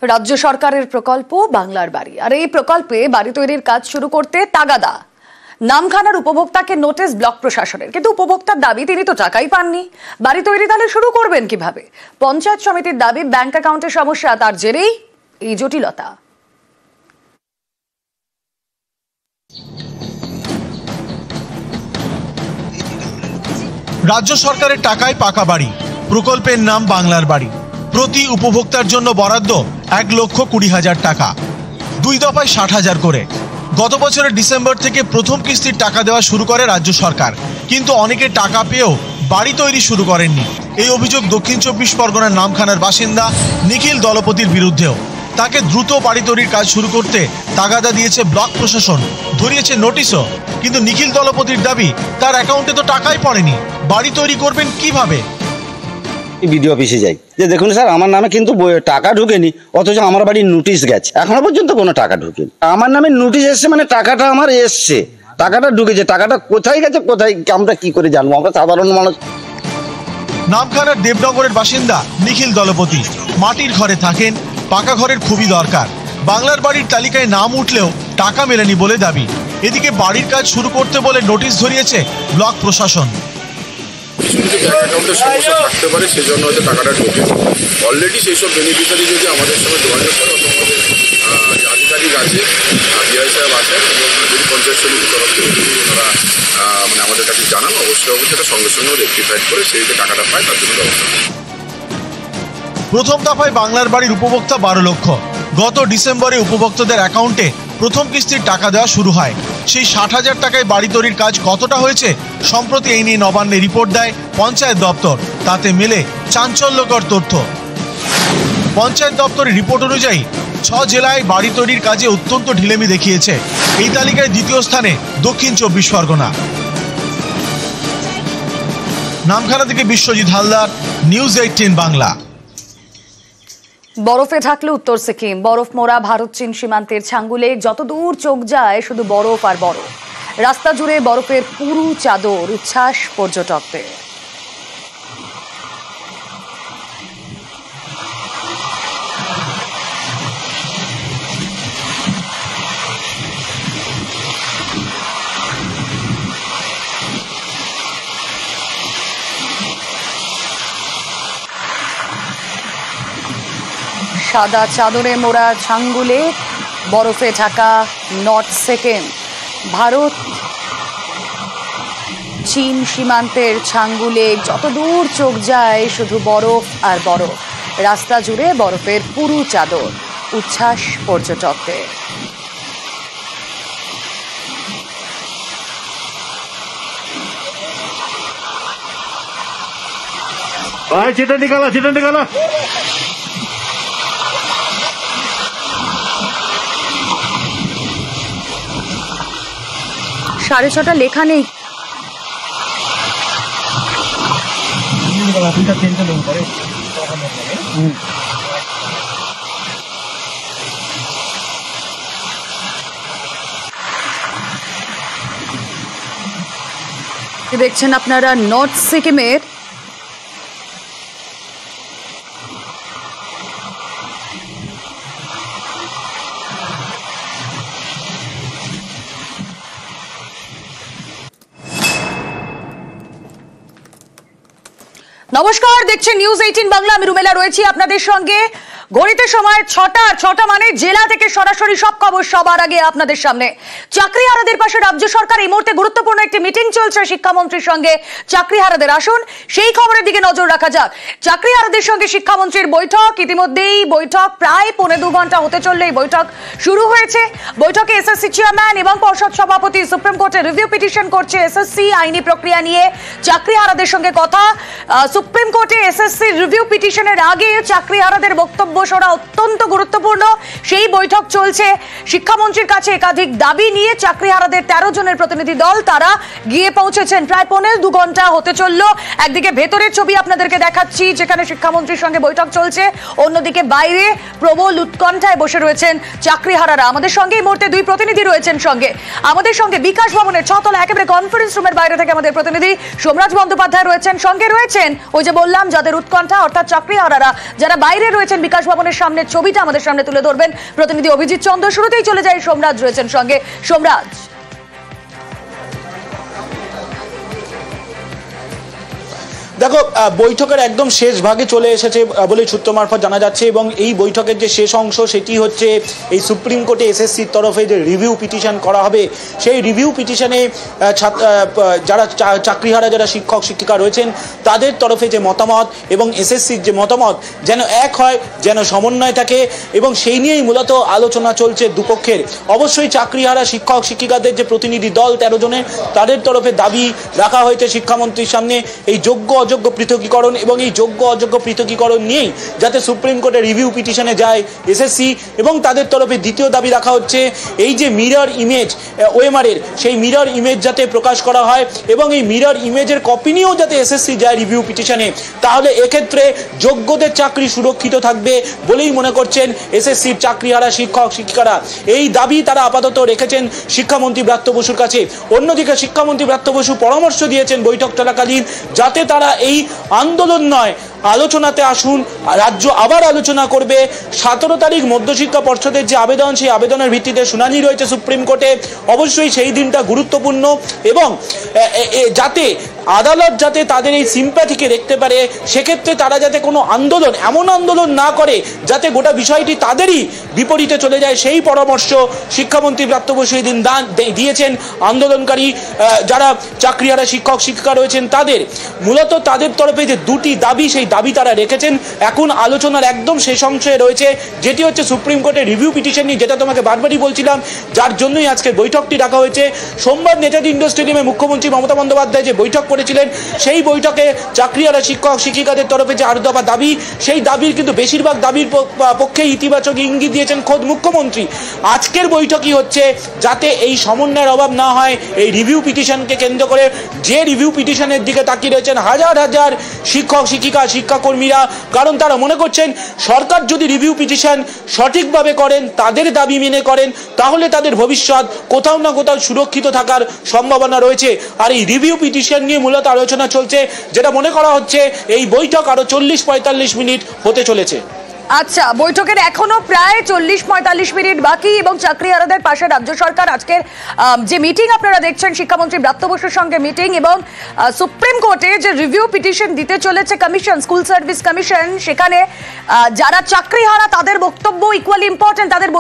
রাজ্য সরকারের প্রকল্প বাংলার বাড়ি, আর এই প্রকল্পে বাড়ি তৈরির কাজ শুরু করতে তাগাদা নামখানার উপভোক্তাকে নোটিশ ব্লক প্রশাসনের। কিন্তু উপভোক্তার দাবি, তিনি তো টাকাই পাননি, বাড়ি তৈরি তাহলে শুরু করবেন কিভাবে? পঞ্চায়েত সমিতির দাবি, ব্যাংক অ্যাকাউন্টের সমস্যা, তার জেরেই এই জটিলতা। রাজ্য সরকারের টাকায় পাকা বাড়ি, প্রকল্পের নাম বাংলার বাড়ি। প্রতি উপভোক্তার জন্য বরাদ্দ 1,20,000 টাকা, 2 দফায় 60,000 করে। গত বছরের ডিসেম্বর থেকে প্রথম কিস্তির টাকা দেওয়া শুরু করে রাজ্য সরকার, কিন্তু অনেকে টাকা পেয়েও বাড়ি তৈরি শুরু করেননি। এই অভিযোগ দক্ষিণ 24 পরগনার নামখানার বাসিন্দা নিখিল দলপতির বিরুদ্ধেও। তাকে দ্রুত বাড়ি তৈরির কাজ শুরু করতে তাগাদা দিয়েছে ব্লক প্রশাসন, ধরিয়েছে নোটিশও। কিন্তু নিখিল দলপতির দাবি, তার অ্যাকাউন্টে তো টাকাই পড়েনি, বাড়ি তৈরি করবেন কিভাবে? বিডিও অফিসে যাই যে দেখুন স্যার, আমার নামে কিন্তু টাকা ঢুকেনি, অথচ আমার বাড়ির নোটিশ গেছে, এখনো পর্যন্ত কোনো টাকা ঢুকেনি। আমার নামে নোটিশ এসছে মানে টাকাটা আমার এসছে, টাকাটা ঢুকেছে, টাকাটা কোথায় গেছে, কোথায় আমরা কি করে জানবো? আমরা সাধারণ মানুষ। নামখানার দেবনগরের বাসিন্দা নিখিল দলপতি মাটির ঘরে থাকেন, পাকা ঘরের খুবই দরকার। বাংলার বাড়ির তালিকায় নাম উঠলেও টাকা মেলেনি বলে দাবি। এদিকে বাড়ির কাজ শুরু করতে বলে নোটিশ ধরিয়েছে ব্লক প্রশাসন। কিছু কিছু ব্যাংক অ্যাকাউন্টের সমস্যা থাকতে পারে, সেই জন্য হয়তো টাকাটা ঢোকে। অলরেডি সেই সব বেনিফিশিয়ারি যদি আমাদের সঙ্গে যোগাযোগ করে, আমাদের আধিকারিক আছে, বিআই সাহেব আছেন, যদি পঞ্চায়েত সমিতির তরফ থেকে যদি ওনারা মানে আমাদের কাছে জানান, অবশ্যই সেটা সঙ্গে সঙ্গে রেকটিফাইড করে সেই যে টাকাটা পায় তার জন্য ব্যবস্থা। প্রথম দফায় বাংলার বাড়ির উপভোক্তা 12 লক্ষ। গত ডিসেম্বরে উপভোক্তাদের অ্যাকাউন্টে প্রথম কিস্তির টাকা দেওয়া শুরু হয়। সেই 60,000 টাকায় বাড়ি তৈরির কাজ কতটা হয়েছে, সম্প্রতি এই নিয়ে নবান্নে রিপোর্ট দেয় পঞ্চায়েত দপ্তর। তাতে মেলে চাঞ্চল্যকর তথ্য। পঞ্চায়েত দপ্তরের রিপোর্ট অনুযায়ী 6 জেলায় বাড়ি তৈরির কাজে অত্যন্ত ঢিলেমি দেখিয়েছে। এই তালিকায় দ্বিতীয় স্থানে দক্ষিণ 24 পরগনা। নামখানা থেকে বিশ্বজিৎ হালদার, নিউজ 18 বাংলা। বরফে ঢাকলো উত্তর সিকিম, বরফ মোড়া ভারত চীন সীমান্তের ছাঙ্গুলে যত দূর চোখ যায় শুধু বরফ আর বরফ। রাস্তা জুড়ে বরফের পুরু চাদর, উচ্ছ্বাস পর্যটকদের। সাদা চাদরে মোড়া ছাঙ্গুলে বরফে ঢাকা নর্থ সিকিম। ভারত চীন সীমান্তের ছাঙ্গুলে যত দূর চোখ যায় শুধু বরফ আর বরফ। রাস্তা জুড়ে বরফের পুরু চাদর, উচ্ছ্বাস পর্যটকদের। চিঠি নিকালা 6:30 লেখা নেই। দেখছেন আপনারা নর্থ সিকিমের নমস্কার, দেখছেন নিউজ 18 বাংলা। আমি রুমেলা রয়েছি আপনাদের সঙ্গে। ঘড়িতে সময় 6টা মানে জেলা থেকে সরাসরি সব খবর সবার আগে আপনাদের সামনে। চাকরিহারাদের পাশে রাজ্য সরকার। এই মুহূর্তে গুরুত্বপূর্ণ একটি মিটিং চলছে শিক্ষামন্ত্রীর সঙ্গে চাকরিহারাদের। আসুন সেই খবরের দিকে নজর রাখা যাক। চাকরিহারাদের সঙ্গে শিক্ষামন্ত্রীর বৈঠক, ইতিমধ্যেই বৈঠক প্রায় 1.25 ঘন্টা হতে চললে এই বৈঠক শুরু হয়েছে। বৈঠকে এসএসসি চেয়ারম্যান এবং পর্ষদ সভাপতি সুপ্রিম কোর্টে রিভিউ পিটিশন করছে এসএসসি আইনি প্রক্রিয়া নিয়ে। চাকরিহারাদের সঙ্গে কথা। সুপ্রিম কোর্টে এসএসসি রিভিউ পিটিশনের আগে চাকরিহারাদের বক্তব্য শোনা অত্যন্ত গুরুত্বপূর্ণ। সেই বৈঠক চলছে। শিক্ষামন্ত্রীর কাছে একাধিক দাবি নিয়ে চাকরিহারাদের 13 জনের প্রতিনিধি দল তারা গিয়ে পৌঁছেছেন। প্রায় 1.25 ঘন্টা হতে চলল। একদিকে ভেতরের ছবি আপনাদেরকে দেখাচ্ছি, যেখানে শিক্ষামন্ত্রীর সঙ্গে বৈঠক চলছে, অন্যদিকে বাইরে প্রবল উৎকণ্ঠায় বসে রয়েছেন চাকরিহারারা। আমাদের সঙ্গে এই মুহূর্তে 2 প্রতিনিধি রয়েছেন সঙ্গে। আমাদের সঙ্গে বিকাশ ভবনের 6 তলা একেবারে কনফারেন্স রুমের বাইরে থেকে আমাদের প্রতিনিধি সোমরাজ বন্দ্যোপাধ্যায় রয়েছেন। সঙ্গে রয়েছেন ওই যে বললাম যাদের উৎকণ্ঠা, অর্থাৎ চাকরিহারারা যারা বাইরে রয়েছেন বিকাশ ভবনের সামনে ছবিটা আমাদের সামনে তুলে ধরবেন প্রতিনিধি অভিজিৎ চন্দ্র। শুরুতেই চলে যায় সোমরাজ রয়েছেন সঙ্গে। সোমরাজ, দেখো, বৈঠকের একদম শেষ ভাগে চলে এসেছে বলে সূত্র মারফত জানা যাচ্ছে এবং এই বৈঠকের যে শেষ অংশ সেটি হচ্ছে এই সুপ্রিম কোর্টে এসএসসির তরফে যে রিভিউ পিটিশন করা হবে, সেই রিভিউ পিটিশনে যারা চাকরিহারা যারা শিক্ষক শিক্ষিকা রয়েছেন তাদের তরফে যে মতামত এবং এসএসসির যে মতামত যেন এক হয়, যেন সমন্বয় থাকে এবং সেই নিয়েই মূলত আলোচনা চলছে দুপক্ষের। অবশ্যই চাকরিহারা শিক্ষক শিক্ষিকাদের যে প্রতিনিধি দল 13 জনের, তাদের তরফে দাবি রাখা হয়েছে শিক্ষামন্ত্রীর সামনে এই যোগ্য অযোগ্য পৃথকীকরণ এবং এই যোগ্য অযোগ্য পৃথকীকরণ নিয়েই যাতে সুপ্রিম কোর্টে রিভিউ পিটিশনে যায় এসএসসি। এবং তাদের তরফে দ্বিতীয় দাবি রাখা হচ্ছে এই যে মিরর ইমেজ ওএমআরের, সেই মিরর ইমেজ যাতে প্রকাশ করা হয় এবং এই মিরর ইমেজের কপি নিয়েও যাতে এসএসসি যায় রিভিউ পিটিশনে, তাহলে এক্ষেত্রে যোগ্যদের চাকরি সুরক্ষিত থাকবে বলেই মনে করছেন এসএসসির চাকরিহারা শিক্ষক শিক্ষিকারা। এই দাবি তারা আপাতত রেখেছেন শিক্ষামন্ত্রী ব্রাত্য বসুর কাছে। অন্যদিকে শিক্ষামন্ত্রী ব্রাত্য বসু পরামর্শ দিয়েছেন বৈঠক চলাকালীন যাতে তারা এই আন্দোলন নয় আলোচনাতে আসুন, রাজ্য আবার আলোচনা করবে। 17 তারিখ মধ্যশিক্ষা পর্ষদের যে আবেদন, সেই আবেদনের ভিত্তিতে শুনানি রয়েছে সুপ্রিম কোর্টে। অবশ্যই সেই দিনটা গুরুত্বপূর্ণ এবং যাতে আদালত যাতে তাদের এই সিম্প্যাথিকে দেখতে পারে, সেক্ষেত্রে তারা যাতে কোনো আন্দোলন এমন আন্দোলন না করে যাতে গোটা বিষয়টি তাদেরই বিপরীতে চলে যায়, সেই পরামর্শ শিক্ষামন্ত্রী ব্রাত্য বসু এদিন দিয়েছেন আন্দোলনকারী যারা চাকরিহারা শিক্ষক শিক্ষিকা রয়েছেন তাদের। মূলত তাদের তরফে যে দুটি দাবি, সেই দাবি তারা রেখেছেন। এখন আলোচনার একদম শেষ অংশে রয়েছে, যেটি হচ্ছে সুপ্রিম কোর্টের রিভিউ পিটিশন নিয়ে, যেটা তোমাকে বারবারই বলছিলাম, যার জন্যই আজকে বৈঠকটি রাখা হয়েছে। সোমবার নেতাজি ইন্ডোর স্টেডিয়ামে মুখ্যমন্ত্রী মমতা বন্দ্যোপাধ্যায় যে বৈঠক করেছিলেন, সেই বৈঠকে চাকরিহারা শিক্ষক শিক্ষিকাদের তরফে যে 8 দফা দাবি, সেই দাবির কিন্তু বেশিরভাগ দাবির পক্ষে ইতিবাচক ইঙ্গিত দিয়েছেন খোদ মুখ্যমন্ত্রী। আজকের বৈঠকই হচ্ছে যাতে এই সমন্বয়ের অভাব না হয় এই রিভিউ পিটিশনকে কেন্দ্র করে, যে রিভিউ পিটিশনের দিকে তাকিয়ে রয়েছেন হাজার হাজার শিক্ষক শিক্ষিকা শিক্ষাকর্মীরা। কারণ তারা মনে করছেন সরকার যদি রিভিউ পিটিশন সঠিকভাবে করেন, তাদের দাবি মেনে করেন, তাহলে তাদের ভবিষ্যৎ কোথাও না কোথাও সুরক্ষিত থাকার সম্ভাবনা রয়েছে। আর এই রিভিউ পিটিশন নিয়ে মূলত আলোচনা চলছে, যেটা মনে করা হচ্ছে এই বৈঠক আরো 40-45 মিনিট হতে চলেছে। আচ্ছা, বৈঠকের এখনো প্রায় 40-45 মিনিট বাকি এবং চাকরিহারাদের পাশে রাজ্য সরকার। আজকের যে মিটিং আপনারা দেখছেন শিক্ষামন্ত্রী ব্রাত্য বসুর সঙ্গে মিটিং এবং সুপ্রিম কোর্টে যে রিভিউ পিটিশন দিতে চলেছে কমিশন, স্কুল সার্ভিস কমিশন, সেখানে যারা চাকরিহারা তাদের বক্তব্য ইকুয়ালি ইম্পর্টেন্ট। তাদের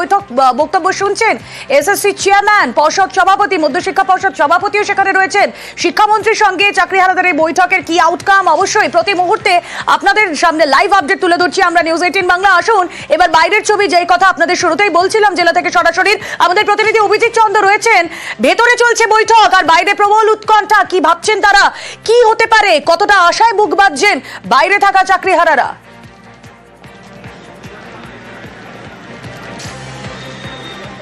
বক্তব্য শুনছেন এসএসসি চেয়ারম্যান, পর্ষদ সভাপতি, মধ্যশিক্ষা পর্ষদ সভাপতিও সেখানে রয়েছেন। শিক্ষামন্ত্রীর সঙ্গে চাকরিহারাদের এই বৈঠকের কি আউটকাম, অবশ্যই প্রতি মুহূর্তে আপনাদের সামনে লাইভ আপডেট তুলে ধরছি আমরা নিউজ 18 বাংলা। আসুন এবার বাইরের ছবি, যেই কথা আপনাদের শুরুতেই বলছিলাম, জেলা থেকে সরাসরি আমাদের প্রতিনিধি অভিজিৎ চন্দ্র রয়েছেন। ভেতরে চলছে বৈঠক আর বাইরে প্রবল উৎকণ্ঠা। কি ভাবছেন তারা, কি হতে পারে, কতটা আশায় বুক বাঁধছেন বাইরে থাকা চাকরিহারারা?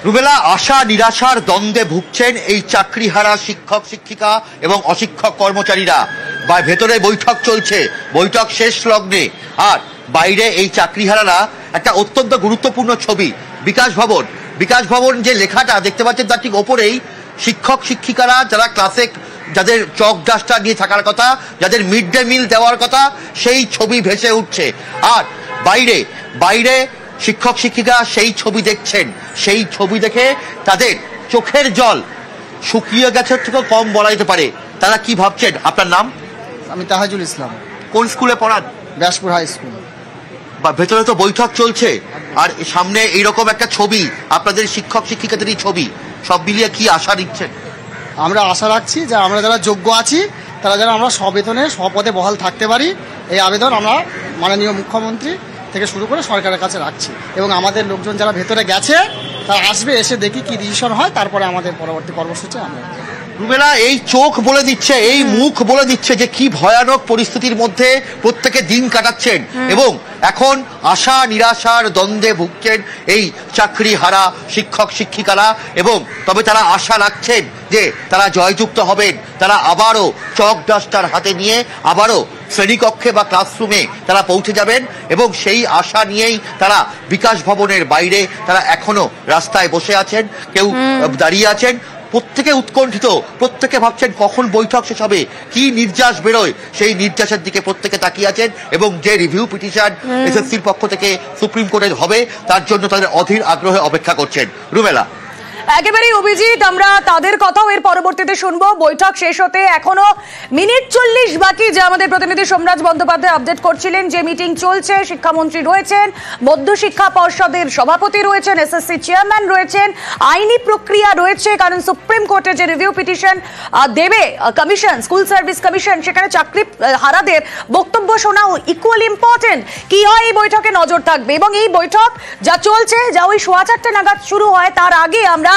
রুবেলা, আশা নিরাশার দ্বন্দ্বে ভুগছেন এই চাকরিহারা শিক্ষক শিক্ষিকা এবং অশিক্ষক কর্মচারীরা। বা ভেতরে বৈঠক চলছে, বৈঠক শেষ লগ্নে, আর বাইরে এই চাকরিহারারা একটা অত্যন্ত গুরুত্বপূর্ণ ছবি বিকাশ ভবন যে লেখাটা দেখতে পাচ্ছেন তার ঠিক ওপরেই শিক্ষক শিক্ষিকারা যারা ক্লাসে, যাদের চক ডাস্টার নিয়ে থাকার কথা, যাদের মিড ডে মিল দেওয়ার কথা, সেই ছবি ভেসে উঠছে। আর বাইরে শিক্ষক শিক্ষিকা সেই ছবি দেখছেন, সেই ছবি দেখে তাদের চোখের জল শুকিয়ে গেছে থেকে কম বলা যেতে পারে। তারা কি ভাবছেন? আপনার নাম? আমি তাহাজুল ইসলাম। কোন স্কুলে পড়ান? Byaspur high school. বা ভেতরে তো বৈঠক চলছে আর সামনে এইরকম একটা ছবি, আপনাদের শিক্ষক শিক্ষিকাদেরই ছবি, সব মিলিয়ে কি আশা দিচ্ছেন? আমরা আশা রাখছি যে আমরা যারা যোগ্য আছি তারা যেন আমরা সবেতনে সপদে বহাল থাকতে পারি, এই আবেদন আমরা মাননীয় মুখ্যমন্ত্রী থেকে শুরু করে সরকারের কাছে রাখছি। এবং আমাদের লোকজন যারা ভেতরে গেছে তারা আসবে, এসে দেখি কি ডিসিশন হয়, তারপরে আমাদের পরবর্তী কর্মসূচি আমরা। রুবেলা, এই চোখ বলে দিচ্ছে, এই মুখ বলে দিচ্ছে যে কি ভয়ানক পরিস্থিতির মধ্যে প্রত্যেকে দিন কাটাচ্ছেন এবং এখন আশা নিরাশার দ্বন্দ্বে ভুগছেন এই চাকরিহারা শিক্ষক শিক্ষিকারা। এবং তবে তারা আশা রাখছেন যে তারা জয়যুক্ত হবেন, তারা আবারও চক ডাস্টার হাতে নিয়ে আবারও শ্রেণীকক্ষে বা ক্লাসরুমে তারা পৌঁছে যাবেন এবং সেই আশা নিয়েই তারা বিকাশ ভবনের বাইরে তারা এখনো রাস্তায় বসে আছেন, কেউ দাঁড়িয়ে আছেন। প্রত্যেকে উৎকণ্ঠিত, প্রত্যেকে ভাবছেন কখন বৈঠক শেষ হবে, কি নির্যাস বেরোয়, সেই নির্যাসের দিকে প্রত্যেকে তাকিয়ে আছেন এবং যে রিভিউ পিটিশন এসএসসির পক্ষ থেকে সুপ্রিম কোর্টে হবে তার জন্য তাদের অধীর আগ্রহে অপেক্ষা করছেন। রুমেলা, একেবারেই অভিজিৎ, আমরা তাদের কথাও এর পরবর্তীতে শুনবো। বৈঠক শেষ হতে এখনো মিনিট 40 বাকি, যে আমাদের প্রতিনিধি সোমরাজ বন্দ্যোপাধ্যায় আপডেট করছিলেন যে মিটিং চলছে। শিক্ষামন্ত্রী রয়েছেন, মধ্যশিক্ষা পর্ষদের সভাপতি রয়েছেন, এসএসসি চেয়ারম্যান রয়েছেন, আইনি প্রক্রিয়া রয়েছে, কারণ সুপ্রিম কোর্টে যে রিভিউ পিটিশন দেবে কমিশন, স্কুল সার্ভিস কমিশন, সেখানে চাকরি হারাদের বক্তব্য শোনাও ইকুয়াল ইম্পর্টেন্ট। কি হয় এই বৈঠকে নজর থাকবে, এবং এই বৈঠক যা চলছে, যা ওই 4:15 নাগাদ শুরু হয়, তার আগে আমরা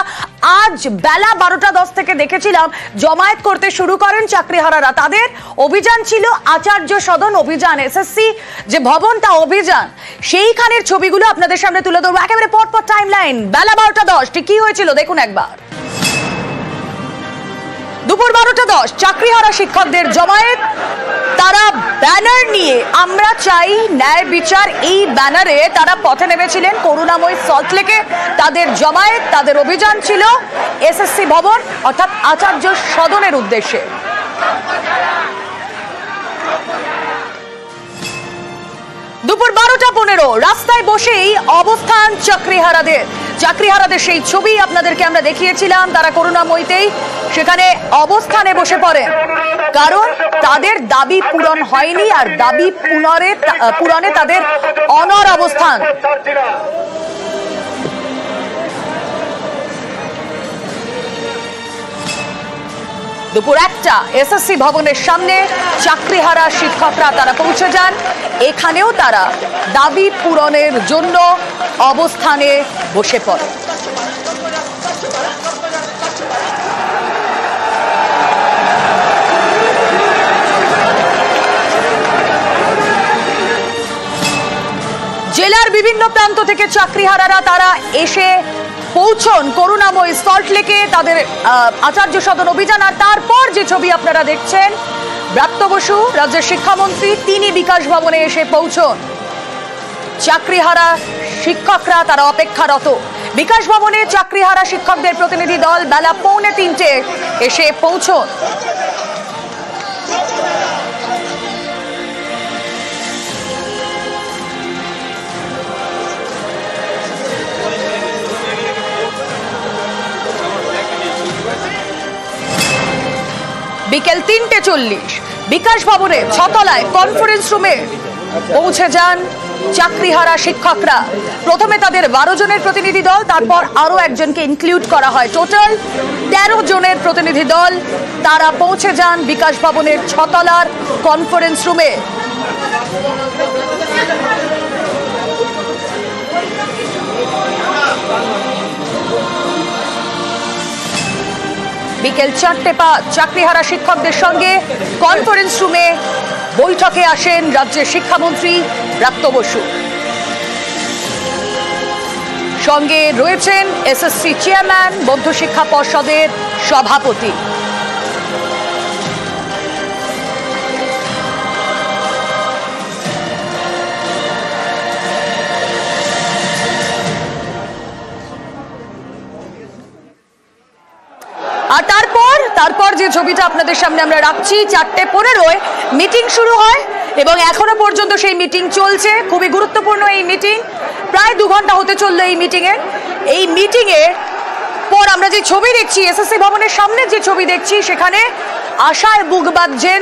আজ বেলা 12:10 থেকে দেখেছিলাম জমায়েত করতে শুরু করেন চাকরিহারারা। তাদের অভিযান ছিল আচার্য সদন অভিযান, এসএসসি যে ভবনটা অভিযান, সেইখানের ছবিগুলো আপনাদের সামনে তুলে ধরবো একেবারে পরপর টাইম লাইন। বেলা 12:10 ঠিক কি হয়েছিল দেখুন একবার। দুপুর 12:10 চাকরিহারা শিক্ষকদের জমায়েত, তারা ব্যানার নিয়ে আমরা চাই ন্যায় বিচার, এই ব্যানারে তারা পথে নেমেছিলেন করুণাময়ী সল্টলেকে। তাদের জমায়েত, তাদের অভিযান ছিল এসএসসি ভবন অর্থাৎ আচার্য সদনের উদ্দেশ্যে। দুপুর 12:15 রাস্তায় বসেই অবস্থান চাকরিহারাদের সেই ছবি আপনাদেরকে আমরা দেখিয়েছিলাম। তারা করুণাময়ীতেই সেখানে অবস্থানে বসে পড়ে, কারণ তাদের দাবি পূরণ হয়নি, আর দাবি পূরণে তাদের অনড় অবস্থান। দুপুর 1টা এসএসসি ভবনের সামনে চাকরিহারা শিক্ষকরা তারা পৌঁছে যান। এখানেও তারা দাবি পূরণের জন্য অবস্থানে বসে পড়ে। জেলার বিভিন্ন প্রান্ত থেকে চাকরিহারারা তারা এসে পৌঁছন করুণাময়ী সল্টলেকে, তাদের আচার্য সদন অভিযান। আর তারপর যে ছবি আপনারা দেখছেন, ব্রাত্য বসু রাজ্যের শিক্ষামন্ত্রী, তিনি বিকাশ ভবনে এসে পৌঁছন। চাকরিহারা শিক্ষকরা তারা অপেক্ষারত। বিকাশ ভবনে চাকরিহারা শিক্ষকদের প্রতিনিধি দল বেলা 2:45 এসে পৌঁছন। বিকেল 3:40 বিকাশ ভবনে 6 তলায় কনফারেন্স রুমে পৌঁছে যান চাকরিহারা শিক্ষকরা। প্রথমে তাদের 12 জনের প্রতিনিধি দল, তারপর আরো একজনকে ইনক্লুড করা হয়। টোটাল 13 জনের প্রতিনিধি দল তারা পৌঁছে যান বিকাশ ভবনের 6 তলার কনফারেন্স রুমে। বিকেল 4:05 চাকরিহারা শিক্ষকদের সঙ্গে কনফারেন্স রুমে বৈঠকে আসেন রাজ্যের শিক্ষামন্ত্রী ব্রাত্য বসু। সঙ্গে রয়েছেন এসএসসি চেয়ারম্যান, মধ্যশিক্ষা পর্ষদের সভাপতি। আর তারপর যে ছবিটা আপনাদের সামনে আমরা রাখছি, 4:15 মিটিং শুরু হয় এবং এখনো পর্যন্ত সেই মিটিং চলছে। খুবই গুরুত্বপূর্ণ এই মিটিং, প্রায় 2 ঘন্টা হতে চললো এই মিটিং এর পর আমরা যে ছবি দেখছি, এসএসসি ভবনের সামনে যে ছবি দেখছি, সেখানে আশায় বুক বাঁধছেন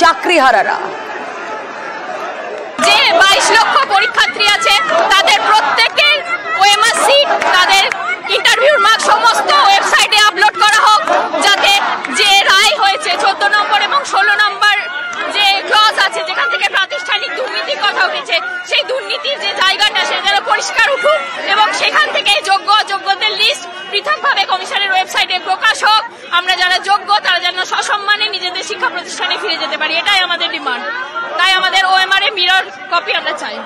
চাকরিহারারা। যে 22 লক্ষ পরীক্ষার্থী আছে তাদের প্রত্যেকের ওএমআর সিট, তাদের ইন্টারভিউর মার্ক সমস্ত ওয়েবসাইটে আপলোড করা হোক, যাতে যে রায় হয়েছে 14 নম্বর এবং 16 নম্বর যে ক্লজ আছে, যেখান থেকে প্রাতিষ্ঠানিক দুর্নীতির কথা উঠেছে, সেই দুর্নীতির যে জায়গাটা সে যেন পরিষ্কার উঠুক এবং সেখান থেকে যোগ্য অযোগ্যদের লিস্ট পৃথকভাবে কমিশনের ওয়েবসাইটে প্রকাশ হোক। আমরা যারা যোগ্য তারা যেন সসম্মানে নিজেদের শিক্ষা প্রতিষ্ঠানে ফিরে যেতে পারি, এটাই আমাদের ডিমান্ড। তাই আমাদের ওএমআর এর মিরর কপি আমরা চাই।